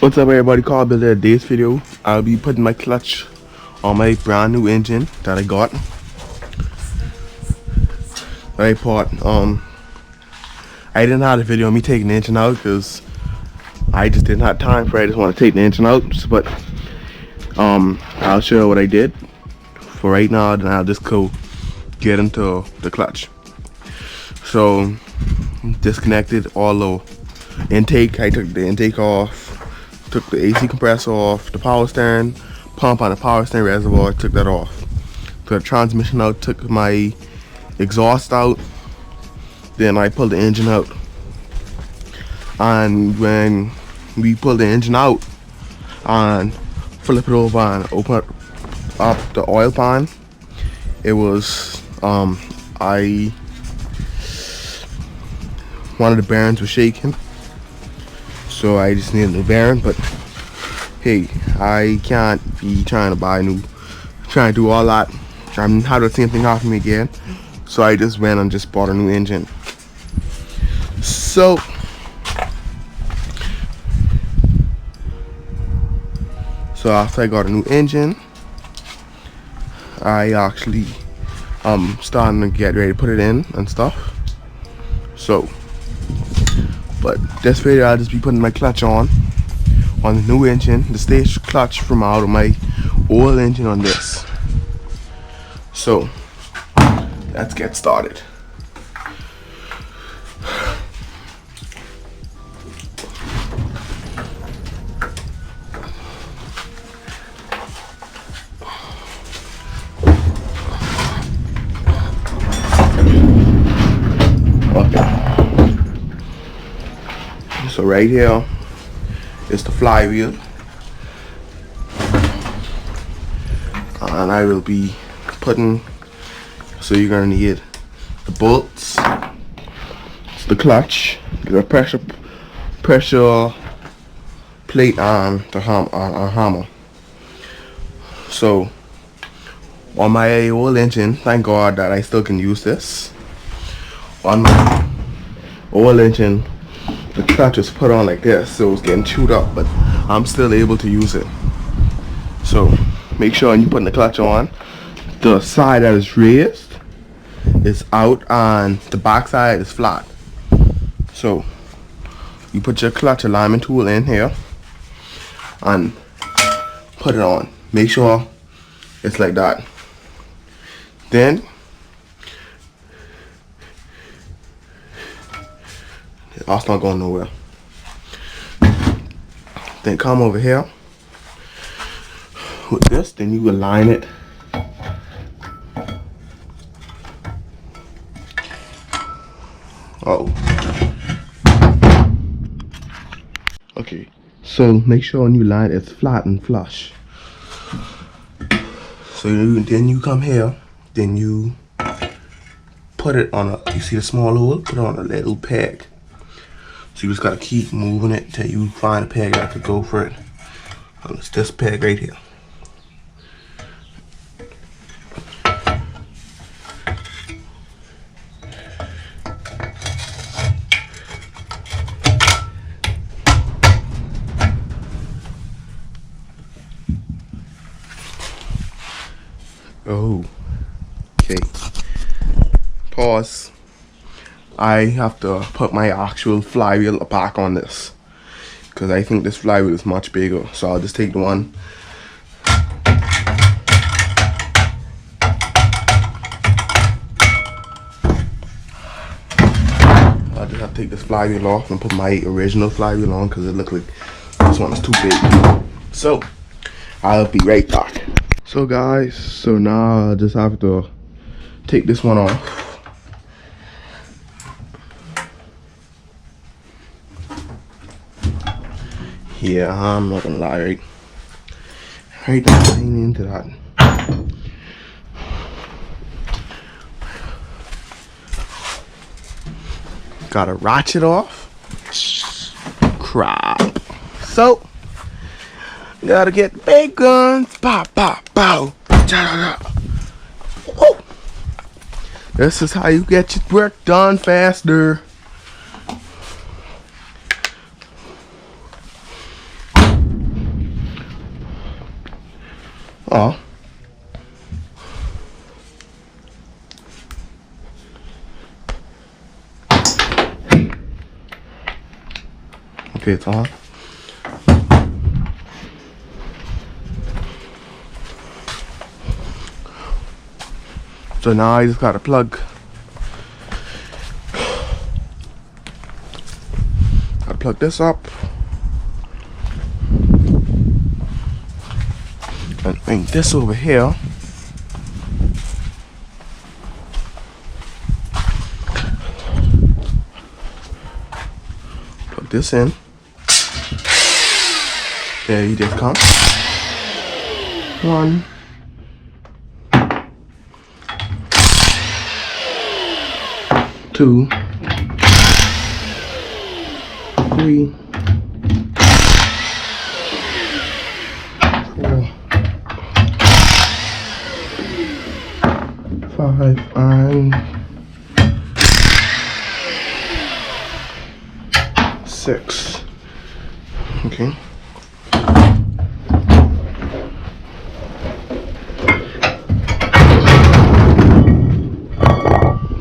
What's up everybody, call Billy. Today's video I'll be putting my clutch on my brand new engine that I got. I didn't have a video of me taking the engine out because I just didn't have time for it. I just want to take the engine out, but I'll show you what I did for right now. Then I'll just go get into the clutch. So disconnected all the intake. I took the intake off, took the AC compressor off, the power steering pump on the power steering reservoir, took that off. Took the transmission out, took my exhaust out, then I pulled the engine out. And when we pulled the engine out and flip it over and open up the oil pan, it was one of the bearings was shaking, so I just needed a new bearing. But hey, I can't be trying to do all that. I'm have the same thing happen to me again, so I just went and just bought a new engine. So after I got a new engine, I actually starting to get ready to put it in and stuff. So but this video I'll just be putting my clutch on the new engine, the stage clutch from out of my old engine on this. So let's get started. So right here is the flywheel, and I will be putting, so you're gonna need the bolts, the clutch, the pressure plate, and the hammer. So on my old engine, thank God that I still can use this. On my old engine, the clutch is put on like this, so it's getting chewed up, but I'm still able to use it. So make sure when you're putting the clutch on, the side that is raised is out and the back side is flat. So you put your clutch alignment tool in here and put it on. Make sure it's like that. Then that's not going nowhere. Then come over here with this, then you align it. Okay, so make sure when you line it's flat and flush. So then you come here, then you put it on you see the small hole, put it on a little peg. So you just gotta keep moving it till you find a peg that could go for it. And it's this peg right here. Oh, okay. Pause. I have to put my actual flywheel back on this because I think this flywheel is much bigger. So I'll just take the one. I'll just have to take this flywheel off and put my original flywheel on because it looks like this one is too big. So I'll be right back. So guys, so now I just have to take this one off. Yeah, I'm not gonna lie, right now I ain't into that. Gotta ratchet off. Crap. So gotta get big guns. Pow, pow, pow. Woo. This is how you get your work done faster. are. Okay, it's on. So now I just gotta plug. Gotta plug this up. And bring this over here. Plug this in. There you just come. 1, 2, 3, 4, 5, and 6. Okay.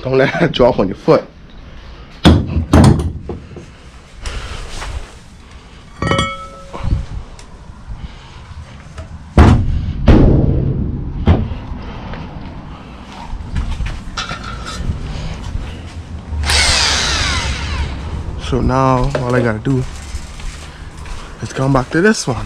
Don't let that drop on your foot. So now all I gotta do is come back to this one.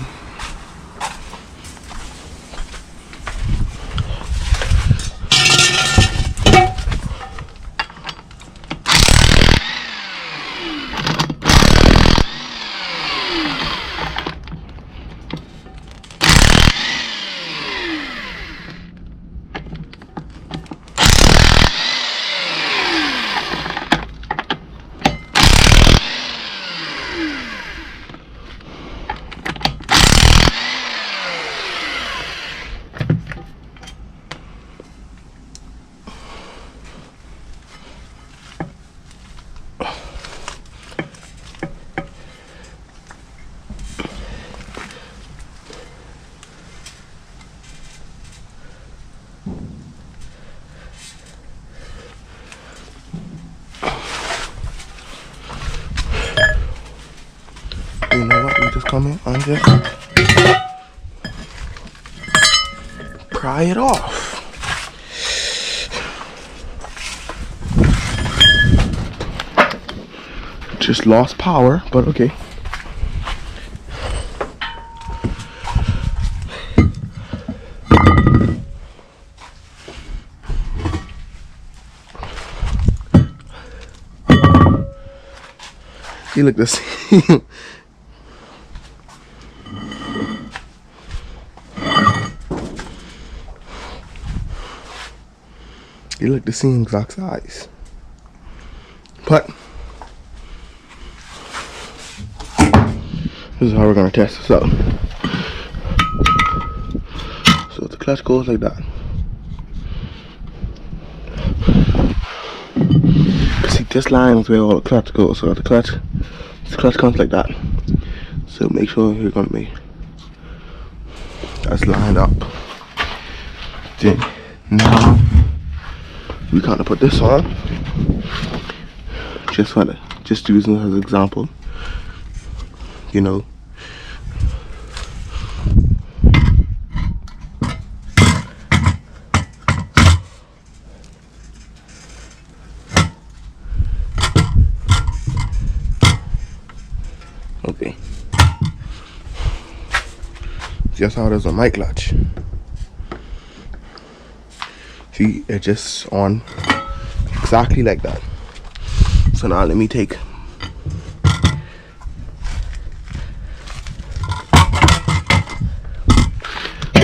You know what? We just come in and just pry it off. Just lost power, but okay. You look this. You look the same exact size, but this is how we're gonna test this out. So the clutch goes like that. See, this line is where all the clutch goes. So the clutch comes like that. So make sure you're gonna be that's lined up. Then now we kind of put this on. Just using it as an example. You know. Okay. Just how it is on my clutch. See, it's just on exactly like that. So now let me take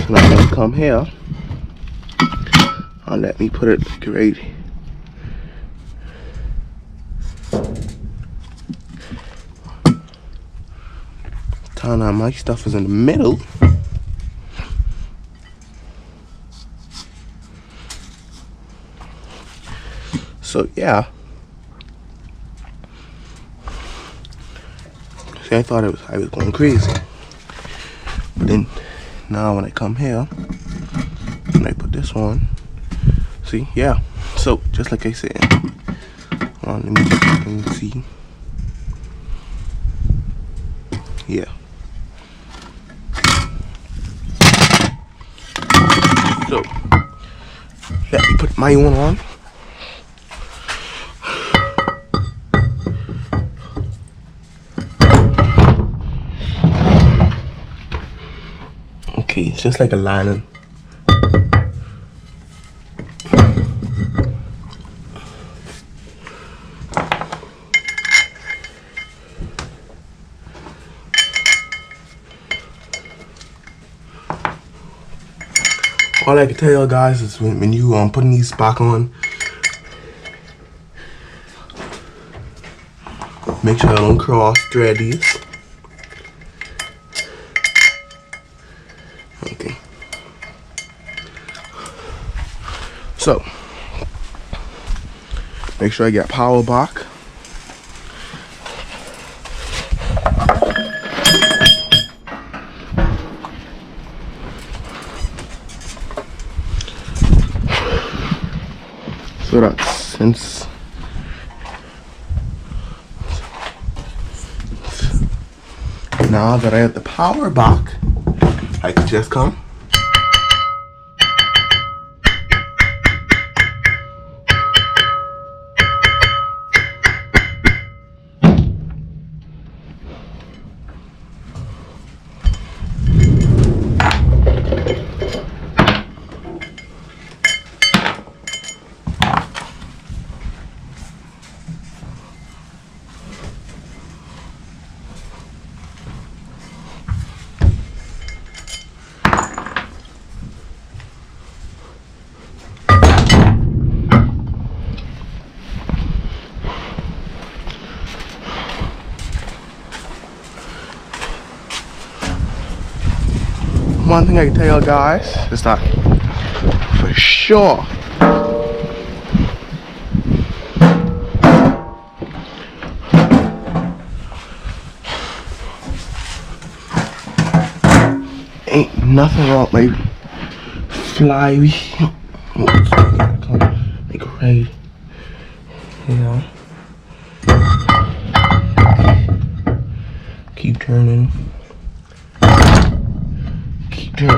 now let me come here and let me put it like right. Now my stuff is in the middle. So yeah. See, I thought I was going crazy. But then now when I come here, this one. See, yeah. So just like I said, let me see. Yeah. So let me put my one on. Okay, it's just like a lining. All I can tell y'all guys is when you putting these back on, make sure you don't cross thread these. Okay. So make sure I get power back. So that since now that I have the power back, I can just come. One thing I can tell y'all guys is that for sure ain't nothing wrong with my flywheel. Like right, you know. Keep turning. Keep turning.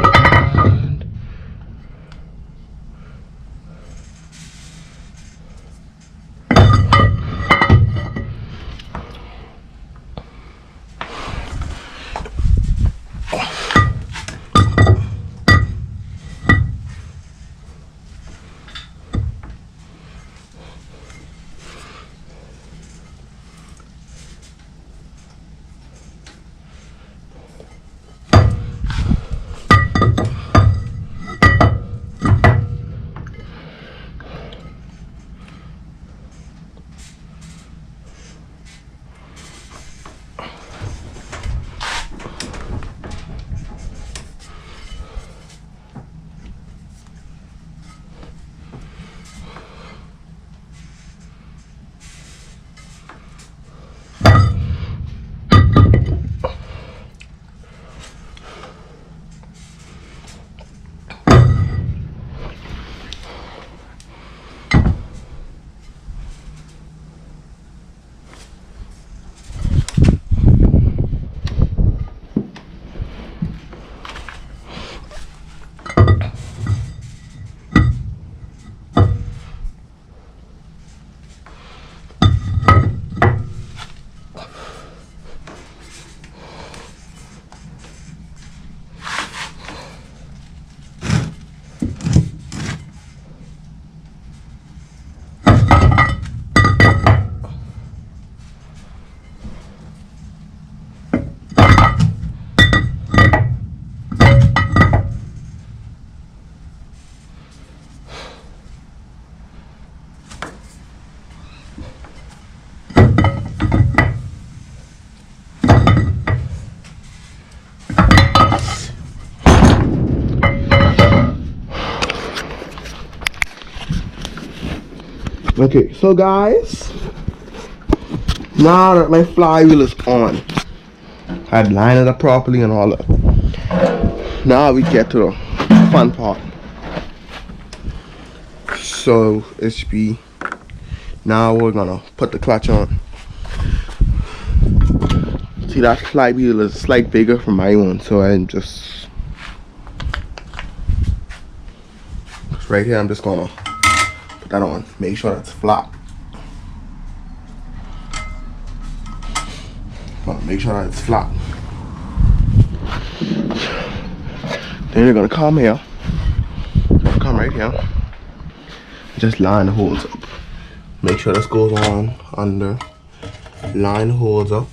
Okay, so guys, now that my flywheel is on, I'd line it up properly and all that. Now we get to the fun part. So it should be. Now we're gonna put the clutch on. See, that flywheel is slightly bigger from my one, so I'm just right here. I'm just gonna put that on. Make sure that's flat. Make sure that it's flat. Then you're gonna come here. Come right here. Just line the holes up. Make sure this goes on under. Line the holes up.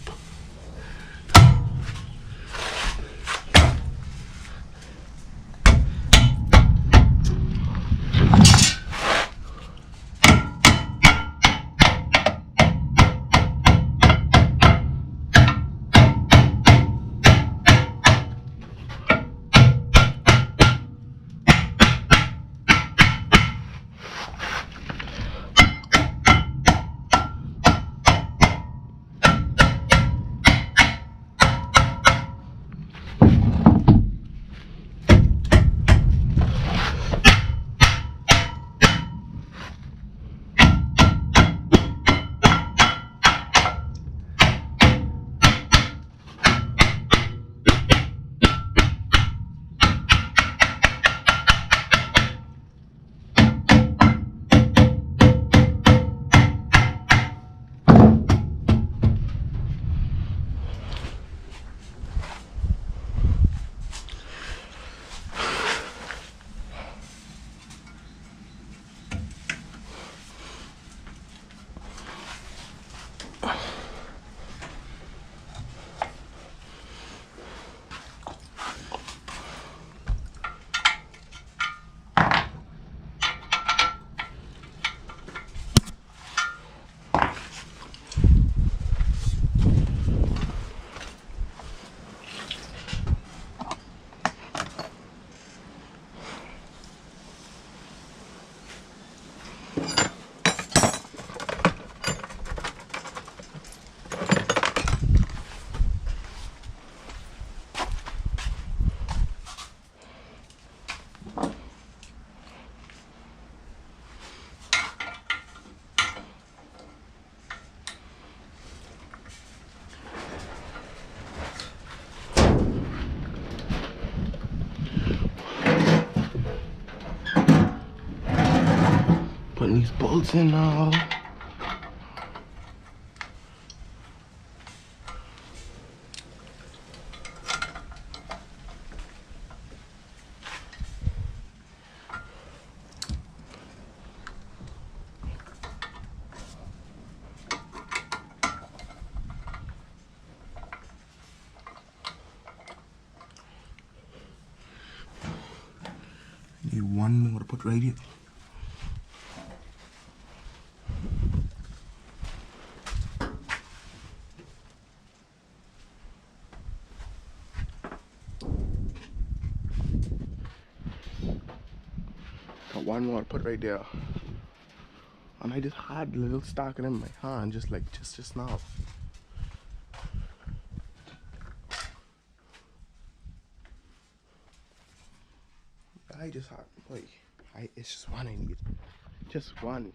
Putting these bolts in now. Need one more to put right here. Got one more to put right there. And I just had a little stock in my hand, just now. I just had, like, it's just one I need. Just one.